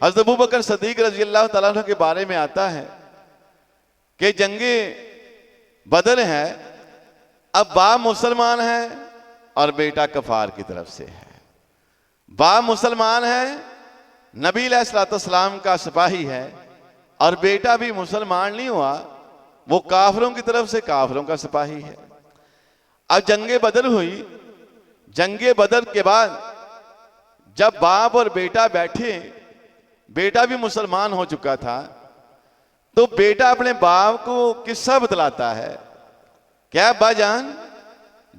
हज़रत अबू बकर सदीक रजी अल्लाह तआला अन्हु के बारे में आता है कि जंगे बदर है, अब बाप मुसलमान है और बेटा कफार की तरफ से है। बाप मुसलमान है, नबी अलैहिस्सलाम का सिपाही है, और बेटा भी मुसलमान नहीं हुआ, वो काफिरों की तरफ से काफिरों का सिपाही है। अब जंगे बदर हुई। जंगे बदर के बाद जब बाप और बेटा बैठे, बेटा भी मुसलमान हो चुका था, तो बेटा अपने बाप को किस्सा बतलाता है, क्या बाजान,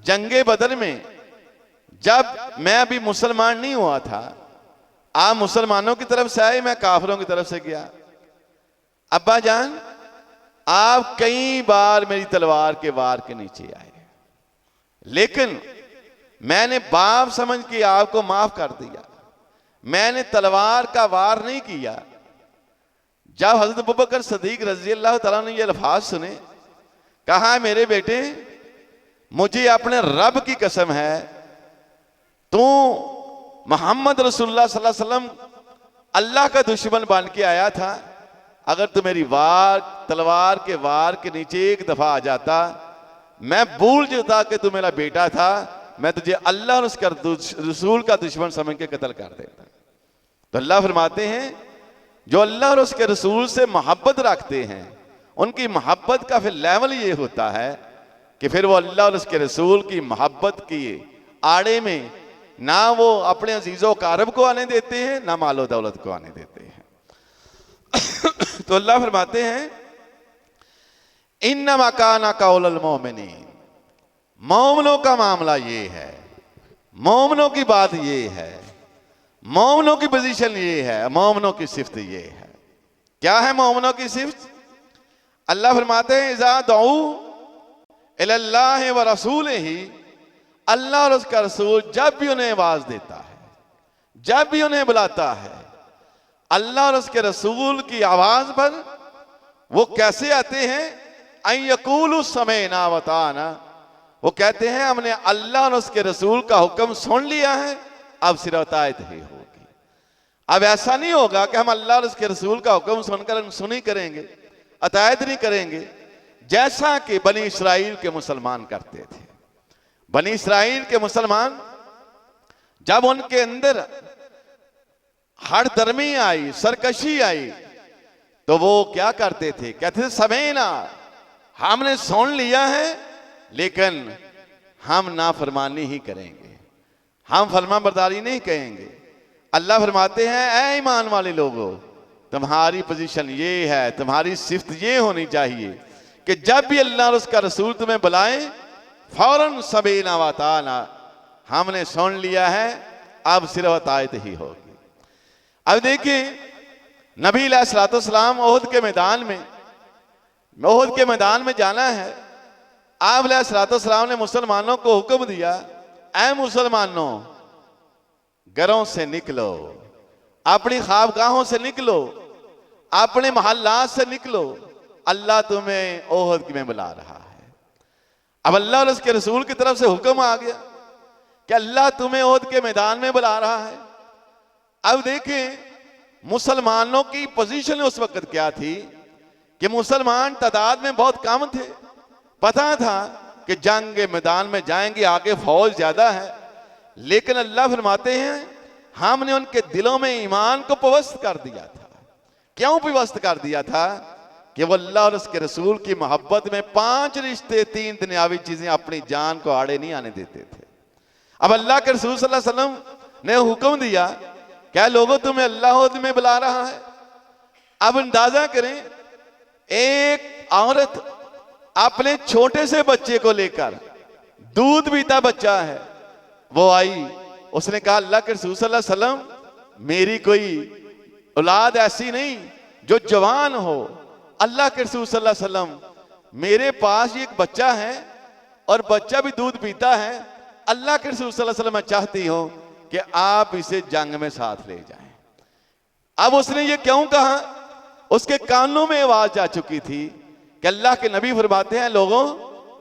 जंगे बदर में जब मैं अभी मुसलमान नहीं हुआ था, आप मुसलमानों की तरफ से आए, मैं काफिरों की तरफ से गया। अब्बा जान, आप कई बार मेरी तलवार के वार के नीचे आए, लेकिन मैंने बाप समझ के आपको माफ कर दिया, मैंने तलवार का वार नहीं किया। जब हजरत अबू बकर सदीक रजी अल्लाह तआला ने ये अल्फाज सुने, कहा मेरे बेटे, मुझे अपने रब की कसम है, तू मोहम्मद रसूलुल्लाह सल्लल्लाहु अलैहि वसल्लम अल्लाह का दुश्मन बन के आया था। अगर तू मेरी तलवार के वार के नीचे एक दफा आ जाता, मैं भूल जाता कि तू मेरा बेटा था, मैं तुझे अल्लाह और उसका रसूल का दुश्मन समझ के कत्ल कर देता। तो अल्लाह फरमाते हैं, जो अल्लाह और उसके रसूल से मोहब्बत रखते हैं, उनकी मोहब्बत का फिर लेवल ये होता है कि फिर वो अल्लाह और उसके रसूल की मोहब्बत की आड़े में ना वो अपने अजीजों कारब को आने देते हैं, ना मालो दौलत को आने देते हैं। तो अल्लाह फरमाते हैं, इन्नमा काना कौलुल मोमिनीन, मोमिनों का मामला ये है, मोमिनों की बात ये है, मोमिनों की पोजीशन ये है, मोमिनों की सिफ्त ये है। क्या है मोमिनों की सिफ्त? अल्लाह फरमाते हैं, इज़ा दुऊ इलल्लाहि व रसूलिही, अल्लाह और उसका रसूल जब भी उन्हें आवाज देता है, जब भी उन्हें बुलाता है, अल्लाह और उसके रसूल की आवाज पर वो कैसे आते हैं? अन यकूलु समेना व अताना, वो कहते हैं हमने अल्लाह और उसके रसूल का हुक्म सुन लिया है, अब सिर्फ अतायत ही होगी। अब ऐसा नहीं होगा कि हम अल्लाह और उसके रसूल का हुक्म सुनकर सुनी करेंगे, अतायत नहीं करेंगे, जैसा कि बनी इसराइल के मुसलमान करते थे। बनी इसराइल के मुसलमान जब उनके अंदर हठधर्मी आई, सरकशी आई, तो वो क्या करते थे? कहते थे समेना, हमने सुन लिया है, लेकिन हम नाफरमानी ही करेंगे, हम फरमाबरदारी नहीं करेंगे। अल्लाह फरमाते हैं, ऐ ईमान वाले लोगों, तुम्हारी पोजीशन ये है, तुम्हारी सिफ्त ये होनी चाहिए कि जब भी अल्लाह और उसका रसूल तुम्हें बुलाए, फौरन समेना व अताना, हमने सुन लिया है, अब सिर्फ अतायत ही होगी। अब देखिए, नबी अलैहिस्सलाम ओहद के मैदान में जाना है। आप अलैहिस्सलाम ने मुसलमानों को हुक्म दिया, ऐ मुसलमानों, घरों से निकलो, अपनी ख्वाबगाहों से निकलो, अपने मोहल्लात से निकलो, अल्लाह तुम्हें ओहद में बुला रहा है। अब अल्लाह और उसके रसूल की तरफ से हुक्म आ गया कि अल्लाह तुम्हें ओहद के मैदान में बुला रहा है। अब देखें, मुसलमानों की पोजीशन उस वक्त क्या थी कि मुसलमान तादाद में बहुत कम थे। पता था कि जंग के मैदान में जाएंगे, आगे फौज ज्यादा है, लेकिन अल्लाह फरमाते हैं, हमने उनके दिलों में ईमान को पवस्त कर दिया था। क्यों पवस्त कर दिया था? कि वो अल्लाह और उसके रसूल की मोहब्बत में 5 रिश्ते, 3 दुनियावी चीजें अपनी जान को आड़े नहीं आने देते थे। अब अल्लाह के रसूल सल्लल्लाहु अलैहि वसल्लम ने हुक्म दिया, क्या लोगों तुम्हें अल्लाह में बुला रहा है। अब अंदाजा करें, एक औरत अपने छोटे से बच्चे को लेकर, दूध पीता बच्चा है, वो आई, उसने कहा अल्लाह के रसूल सल्लल्लाहु अलैहि वसल्लम, मेरी कोई औलाद ऐसी नहीं जो जवान हो। अल्लाह के रसूल सल्लल्लाहु अलैहि वसल्लम, मेरे पास एक बच्चा है और बच्चा भी दूध पीता है। अल्लाह के रसूल सल्लल्लाहु अलैहि वसल्लम, मैं चाहती हूं कि आप इसे जंग में साथ ले जाएं। अब उसने ये क्यों कहा? उसके कानों में आवाज जा चुकी थी कि अल्लाह के नबी फरमाते हैं, लोगों,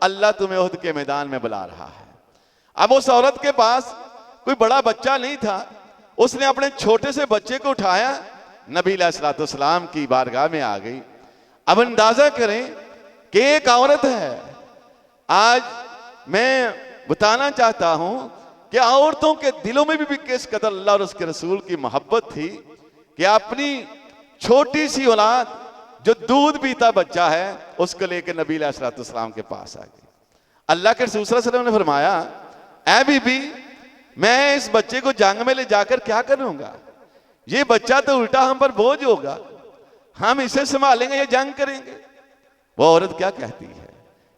अल्लाह तुम्हें उहद के मैदान में बुला रहा है। अब उस औरत के पास कोई बड़ा बच्चा नहीं था, उसने अपने छोटे से बच्चे को उठाया, नबी अलैहिस्सलाम की बारगाह में आ गई। अब अंदाजा करें कि एक औरत है। आज मैं बताना चाहता हूं कि औरतों के दिलों में भी किस कदर अल्लाह और उसके रसूल की मोहब्बत थी कि अपनी छोटी सी औलाद जो दूध पीता बच्चा है उसको लेकर नबी अलैहिस्सलाम के पास आ गई। अल्लाह के रसूल सल्लल्लाहु अलैहि वसल्लम ने फरमाया, ऐ बीबी, मैं इस बच्चे को जंग में ले जाकर क्या करूंगा? ये बच्चा तो उल्टा हम पर बोझ होगा, हम इसे संभालेंगे या जंग करेंगे? वो औरत क्या कहती है?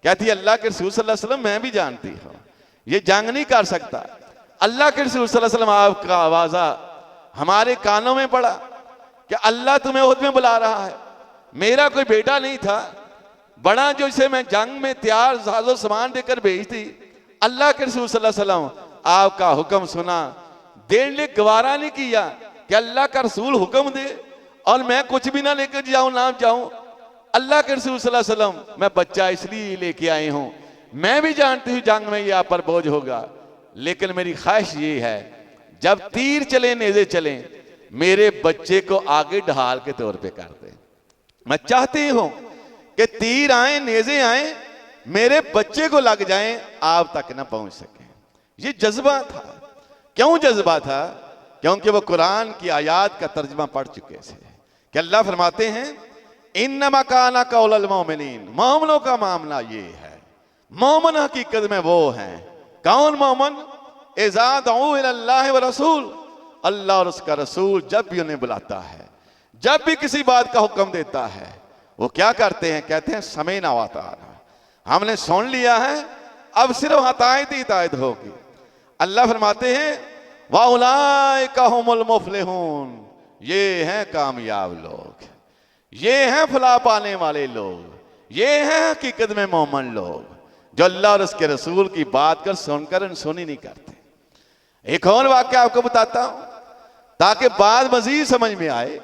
कहती है, अल्लाह के रसूल सल्लल्लाहु अलैहि वसल्लम, मैं भी जानती हूं ये जंग नहीं कर सकता। अल्लाह के रसूल सल्लल्लाहु अलैहि वसल्लम आपका आवाजा हमारे कानों में पड़ा कि अल्लाह तुम्हें उहद में बुला रहा है। मेरा कोई बेटा नहीं था बड़ा जो इसे मैं जंग में तैयार साजो सामान देकर भेजती। अल्लाह के रसूल सल्लल्लाहु अलैहि वसल्लम आपका हुक्म सुना, देने लिए गवारा नहीं किया कि अल्लाह का रसूल हुक्म दे और मैं कुछ भी ना लेकर जाऊं ना जाऊं। अल्लाह के रसूल सल्लल्लाहु अलैहि वसल्लम, मैं बच्चा इसलिए लेके आई हूं, मैं भी जानती हूं जंग में ये आप पर बोझ होगा, लेकिन मेरी ख्वाहिश ये है जब तीर चले नेज़े चले मेरे बच्चे को आगे ढाल के तौर पे कर दे। मैं चाहती हूं कि तीर आए नेज़े आए मेरे बच्चे को लग जाएं, आप तक ना पहुंच सके। ये जज्बा था। क्यों जज्बा था? क्योंकि वो कुरान की आयात का तर्जमा पढ़ चुके थे कि अल्लाह फरमाते हैं, इन्नमा काना कौलल मोमिनीन, मोमिनों का मामला ये है। मोमिन हकीकत में वो हैं। कौन मोमिन? इज़ा दुऊ इलल्लाहि व रसूल, अल्लाह और उसका रसूल जब भी उन्हें बुलाता है, जब भी किसी बात का हुक्म देता है, वो क्या करते हैं? कहते हैं समीना व अताअना, हमने सुन लिया है, अब सिर्फ हतायत ही हिदायत होगी। अल्लाह फरमाते हैं, व उलाइका हुमुल मुफलिहून, ये हैं कामयाब लोग, ये हैं फलाह पाने वाले लोग, ये हैं हकीकत में मोमिन लोग जो अल्लाह और उसके रसूल की बात कर सुनकर अनसुनी नहीं करते। एक और वाक्य आपको बताता हूं ताकि बात मजीद समझ में आए।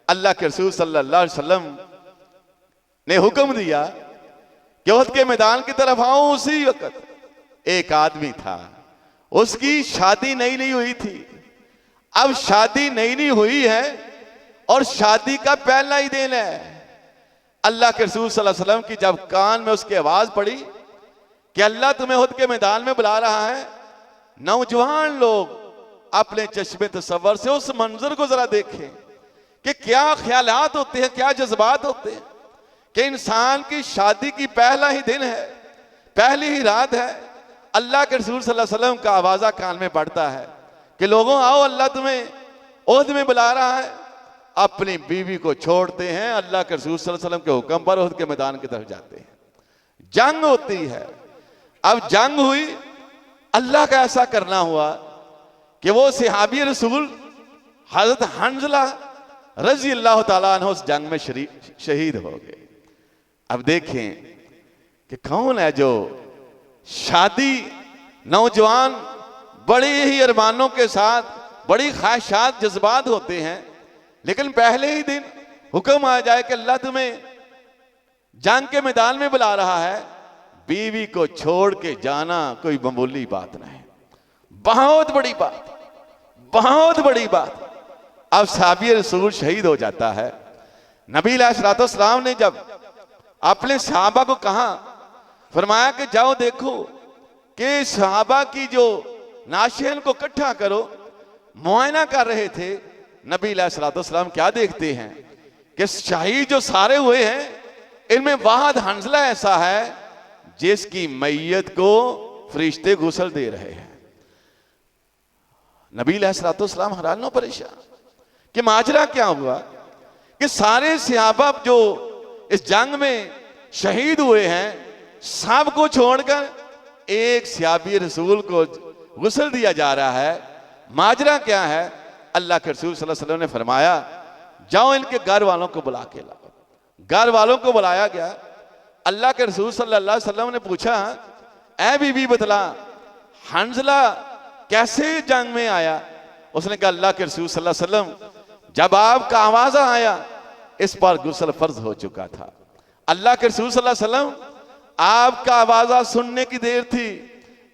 अल्लाह के रसूल सल्लल्लाहु अलैहि वसल्लम ने हुक्म दिया कि उहद के मैदान की तरफ आओ। उसी वक्त एक आदमी था, उसकी शादी नई नहीं हुई थी। अब शादी नई नहीं हुई है और शादी का पहला ही दिन है। अल्लाह के रसूल सल्लल्लाहु अलैहि वसल्लम की जब कान में उसकी आवाज पड़ी कि अल्लाह तुम्हें उहद के मैदान में बुला रहा है, नौजवान लोग अपने चश्मे तसव्वुर से उस मंजर को जरा देखें कि क्या ख्यालात होते हैं, क्या जज्बात होते हैं कि इंसान की शादी की पहला ही दिन है, पहली ही रात है। अल्लाह के रसूल सल्लल्लाहु अलैहि वसल्लम का आवाजा कान में पड़ता है कि लोगों आओ, अल्लाह तुम्हें उहद में बुला रहा है। अपनी बीवी को छोड़ते हैं, अल्लाह के रसूल सल्लल्लाहु अलैहि वसल्लम के हुक्म पर उहद के मैदान की तरफ जाते हैं। जंग होती है। अब जंग हुई, अल्लाह का ऐसा करना हुआ कि वो सहाबी रसूल हजरत हंजला रजी अल्लाह तआला अन्हु उस जंग में शहीद हो गए। अब देखें कि कौन है जो शादी नौजवान बड़े ही अरमानों के साथ, बड़ी ख्वाहिशात जज्बात होते हैं, लेकिन पहले ही दिन हुक्म आ जाए कि अल्लाह तुम्हें जंग के मैदान में बुला रहा है, बीवी को छोड़ के जाना कोई मामूली बात नहीं, बहुत बड़ी बात, बहुत बड़ी बात। अब सहाबी रसूल शहीद हो जाता है। नबी अलैहिस्सलाम ने जब अपने सहाबा को कहा, फरमाया कि जाओ देखो कि सहाबा की जो नाशियन को इकट्ठा करो, मुआयना कर रहे थे। नबी अलैहिस्सलाम क्या देखते हैं कि शहीद जो सारे हुए हैं, इनमें वाहद हंजला ऐसा है जिसकी मैयत को फरिश्ते गुस्ल दे रहे हैं। नबी अलैहिस्सलाम हैरान परेशान कि माजरा क्या हुआ कि सारे सहाबा जो इस जंग में शहीद हुए हैं, सब को छोड़कर एक सहाबी रसूल को गुस्ल दिया जा रहा है। माजरा क्या है? अल्लाह के रसूल सल्लल्लाहु अलैहि वसल्लम ने फरमाया, जाओ इनके घर वालों को बुला के लाओ। घर वालों को बुलाया गया। अल्लाह के रसूल सल्लल्लाहु अलैहि वसल्लम ने पूछा, ऐ बीबी बतला, हंजला कैसे जंग में आया? उसने कहा, अल्लाह के रसूल सल्लल्लाहु अलैहि वसल्लम जब आपका आवाजा आया इस पर गुस्ल फर्ज हो चुका था। अल्लाह के रसूल सल्लल्लाहु अलैहि वसल्लम आपका आवाजा सुनने की देर थी,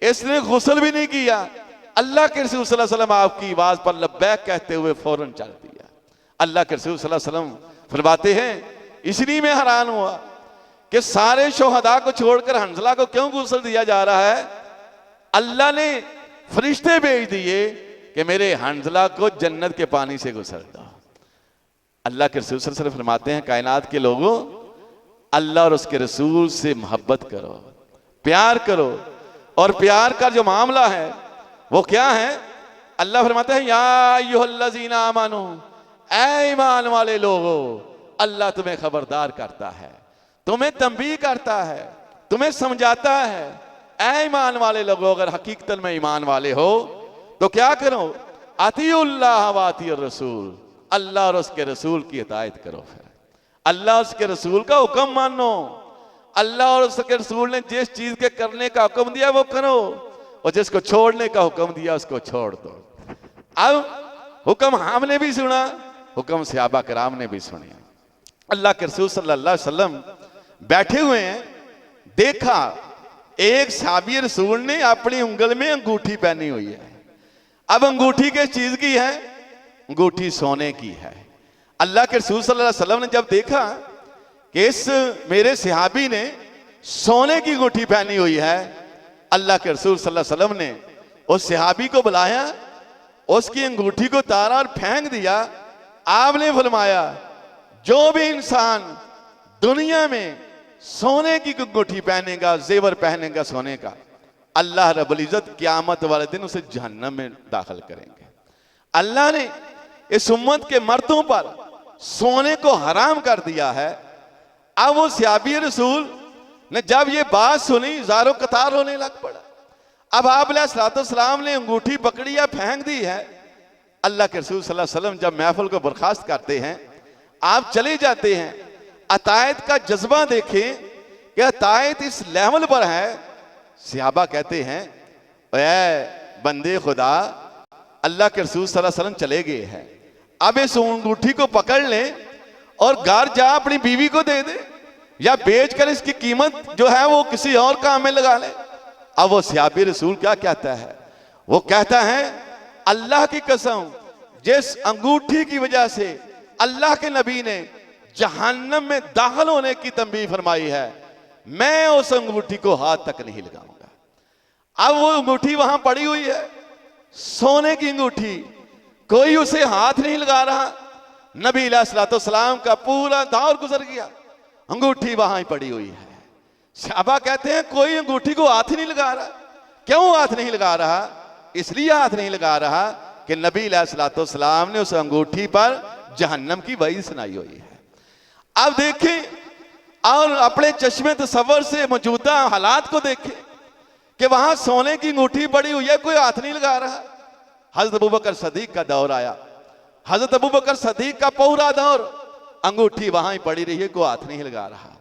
इसने गुस्ल भी नहीं किया। अल्लाह के रसूल सल्लल्लाहु अलैहि वसल्लम आपकी आवाज पर लब्बैक कहते हुए फौरन चल दिया। अल्लाह के रसूल सल्लल्लाहु अलैहि वसल्लम फरमाते हैं, इसलिए मैं हैरान हुआ कि सारे शोहदा को छोड़कर हंजला को क्यों गुस्ल दिया जा रहा है। अल्लाह ने फरिश्ते भेज दिए कि मेरे हंजला को जन्नत के पानी से गुस्ल दो। अल्लाह के रसूल सल्लल्लाहु अलैहि वसल्लम फरमाते हैं, कायनात के लोगों, अल्लाह और उसके रसूल से मोहब्बत करो, प्यार करो। और प्यार का जो मामला है वो क्या है? अल्लाह फरमाते हैं, या अय्युहल्लज़ीना आमनू, ऐ ईमान वाले लोगों, अल्लाह तुम्हें खबरदार करता है, तुम्हें तंबीह करता है, तुम्हें समझाता है। ऐ ईमान वाले लोगों, अगर हकीकतन में ईमान वाले हो तो क्या करो? अतीउल्लाह व अतीउर रसूल, अल्लाह और उसके रसूल की इताअत करो। फिर अल्लाह और उसके रसूल का हुक्म मानो। अल्लाह और उसके रसूल ने जिस चीज के करने का हुक्म दिया वो करो, और जिसको छोड़ने का हुक्म दिया उसको छोड़ दो। अब हुक्म हमने भी सुना, हुक्म सहाबा किराम ने भी सुना। अल्लाह के रसूल सल्लल्लाहु अलैहि वसल्लम बैठे हुए हैं, देखा एक सहाबी रसूल ने अपनी उंगल में अंगूठी पहनी हुई है। अब अंगूठी किस चीज की है? अंगूठी सोने की है। अल्लाह के रसूल सल्लल्लाहु अलैहि वसल्लम ने जब देखा कि इस मेरे सहाबी ने सोने की अंगूठी पहनी हुई है, अल्लाह के रसूल सल्लल्लाहु अलैहि वसल्लम ने उस सहाबी को बुलाया, उसकी अंगूठी को तारा और फेंक दिया। आपने फरमाया, जो भी इंसान दुनिया में सोने की अंगूठी पहनेगा, जेवर पहनेगा सोने का, अल्लाह रब्बुल इज्जत क़यामत वाले दिन उसे जहन्नम में दाखिल करेंगे। अल्लाह ने इस उम्मत के मर्दों पर सोने को हराम कर दिया है। अब वो सहाबी रसूल ने जब ये बात सुनी, ज़ारो कतार होने लग पड़ा। अब आप अलैहिस्सलाम ने अंगूठी पकड़ी या फेंक दी है। अल्लाह के रसूल सल्लल्लाहु अलैहि वसल्लम जब महफिल को बर्खास्त करते हैं, आप चले जाते हैं। अतायत का जज्बा देखें कि अतायत इस लेवल पर है। सहाबा कहते हैं, ऐ बंदे खुदा, अल्लाह के रसूल सल्लल्लाहु अलैहि वसल्लम चले गए हैं, अब इस अंगूठी को पकड़ ले और घर जा अपनी बीवी को दे दे, या बेचकर इसकी कीमत जो है वो किसी और काम में लगा ले। अब वो सहाबी रसूल क्या कहता है? वो कहता है, अल्लाह की कसम, जिस अंगूठी की वजह से अल्लाह के नबी ने जहन्नम में दाखिल होने की तंबीह फरमाई है, मैं उस अंगूठी को हाथ तक नहीं लगाऊंगा। अब वो अंगूठी वहां पड़ी हुई है, सोने की अंगूठी, कोई उसे हाथ नहीं लगा रहा। नबी अलैहिस्सलाम का पूरा दौर गुजर गया, अंगूठी वहां ही पड़ी हुई है। सहाबा कहते हैं, कोई अंगूठी को हाथ ही नहीं लगा रहा। क्यों हाथ नहीं लगा रहा? इसलिए हाथ नहीं लगा रहा कि नबी अलैहिस्सलाम ने उस अंगूठी पर जहन्नम की वही सुनाई हुई है। अब देखें और अपने चश्मे तसव्वुर से मौजूदा हालात को देखें कि वहां सोने की अंगूठी पड़ी हुई है, कोई हाथ नहीं लगा रहा। हजरत अबू बकर सदीक का दौर आया, हजरत अबू बकर सदीक का पूरा दौर अंगूठी वहां ही पड़ी रही है, कोई हाथ नहीं लगा रहा।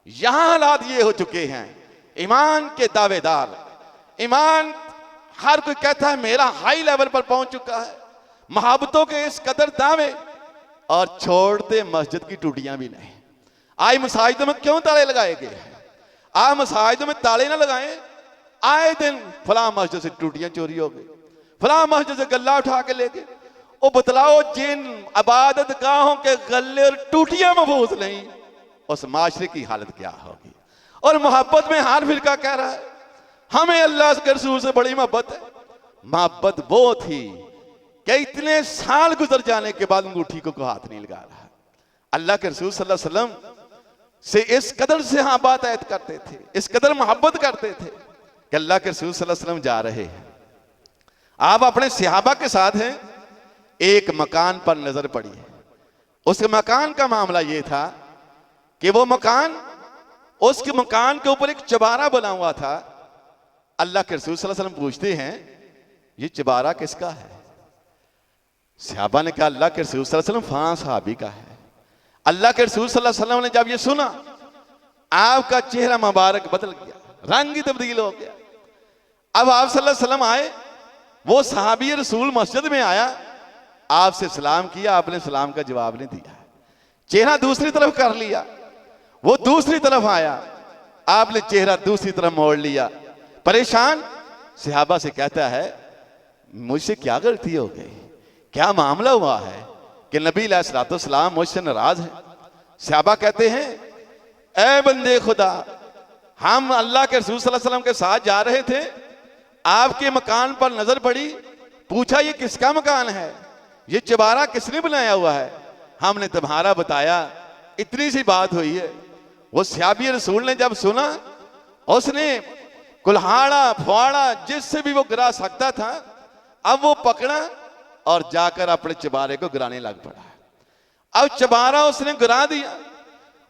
यहां हालात ये हो चुके हैं, ईमान के दावेदार, ईमान हर कोई कहता है मेरा हाई लेवल पर पहुंच चुका है, मोहब्बतों के इस कदर दावे, और छोड़ते मस्जिद की टूटियां भी नहीं। आज मसाजिदों में क्यों ताले लगाए गए हैं? आज मसाजिदों में ताले ना लगाएं। आए दिन फलां मस्जिद से टूटियां चोरी हो गई, फलां मस्जिद से गल्ला उठा के ले गए। ओ बतलाओ, जिन इबादत गाहों के गल्ले और टूटियां महफूज नहीं, उस माशरे की हालत क्या होगी? और मोहब्बत में हर फिरका कह रहा है हमें अल्लाह के रसूल से बड़ी मोहब्बत है। मोहब्बत वो थी कि इतने साल गुजर जाने के बाद अंगूठी को हाथ नहीं लगा रहा। अल्लाह के रसूल सल्लल्लाहु अलैहि वसल्लम से इस कदर से हाँ बात ऐत करते थे, इस कदर मोहब्बत करते थे कि अल्लाह के रसूल सल्लल्लाहु अलैहि वसल्लम जा रहे हैं, आप अपने सहाबा के साथ हैं, एक मकान पर नजर पड़ी है। उस मकान का मामला यह था कि वो मकान, उसके मकान के ऊपर एक चबारा बना हुआ था। अल्लाह के रसूल सल्लल्लाहु अलैहि वसल्लम पूछते हैं, ये चबारा किसका है? सहाबा ने कहा, अल्लाह के रसूल सल्लल्लाहु अलैहि वसल्लम फलां सहाबी का है। अल्लाह के रसूल सल्लल्लाहु अलैहि वसल्लम ने जब ये सुना, आपका चेहरा मुबारक बदल गया, रंग ही तब्दील हो गया। अब आप सल्लल्लाहु अलैहि वसल्लम आए, वो सहाबी रसूल मस्जिद में आया, आपसे सलाम किया, आपने सलाम का जवाब नहीं दिया, चेहरा दूसरी तरफ कर लिया। वो दूसरी तरफ आया, आपने चेहरा दूसरी तरफ मोड़ लिया। परेशान सहाबा से कहता है, मुझसे क्या गलती हो गई, क्या मामला हुआ है कि नबी अलैहिस्सलाम मुझसे नाराज है। सहाबा कहते हैं, ए बंदे खुदा, हम अल्लाह के रसूल सल्लल्लाहु अलैहि वसल्लम के साथ जा रहे थे, आपके मकान पर नजर पड़ी, पूछा ये किसका मकान है, ये चबारा किसने बनाया हुआ है? हमने तुम्हारा बताया, इतनी सी बात हुई है। वो सहाबी रसूल ने जब सुना, उसने कुल्हाड़ा फुआड़ा जिससे भी वो गिरा सकता था, अब वो पकड़ा और जाकर अपने चबारे को गिराने लग पड़ा। अब चबारा उसने गिरा दिया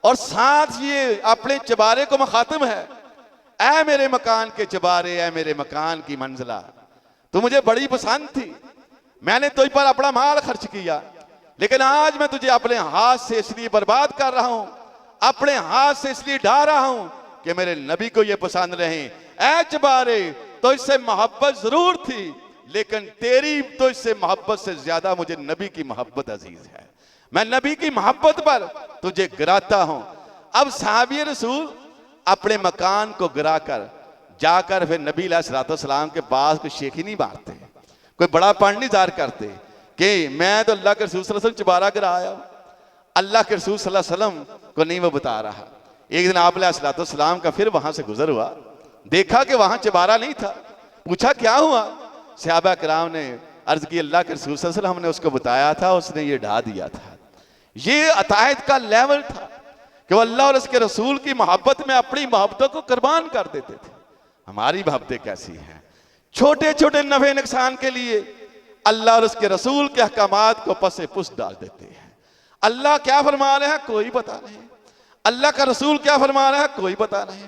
और साथ ये अपने चबारे को मुखातिब है, ऐ मेरे मकान के चबारे, ऐ मेरे मकान की मंजिला, तू मुझे बड़ी पसंद थी, मैंने तुझ पर अपना माल खर्च किया, लेकिन आज मैं तुझे अपने हाथ से इसलिए बर्बाद कर रहा हूं, अपने हाथ से इसलिए ढा रहा हूं कि मेरे नबी को यह पसंद नहीं। ऐ चबारे, तो इससे मोहब्बत जरूर थी, लेकिन तेरी तो इससे मोहब्बत से ज्यादा मुझे नबी की मोहब्बत अजीज है, मैं नबी की मोहब्बत पर तुझे गिराता हूं। अब सहाबी रसूल अपने मकान को गिराकर जाकर फिर नबी अलैहिस्सलाम के पास कोई शेखी नहीं मारते, कोई बड़ा पढ़ नहीं जार करते कि मैं तो अल्लाह के रसूल सल्लल्लाहु अलैहि वसल्लम चबारा गिराया, अल्लाह के रसूल सल्लल्लाहु अलैहि वसल्लम को नहीं वो बता रहा। एक दिन आप अलैहिस्सलाम का फिर वहां से गुजर हुआ, देखा कि वहां चबारा नहीं था, पूछा क्या हुआ? सहाबा किराम ने अर्ज की, अल्लाह के रसूल सल्लल्लाहु अलैहि वसल्लम हमने उसको बताया था, उसने ये ढा दिया था। ये अतायत का लेवल था कि वो अल्लाह और उसके रसूल की मोहब्बत में अपनी मोहब्बतों को कुर्बान कर देते थे। हमारी मोहब्बतें कैसी हैं? छोटे छोटे नफे नुकसान के लिए अल्लाह और उसके रसूल के अहकामात को पसे पुस डाल देते हैं। अल्लाह क्या फरमा रहे हैं कोई पता नहीं, अल्लाह का रसूल क्या फरमा रहा है कोई पता नहीं।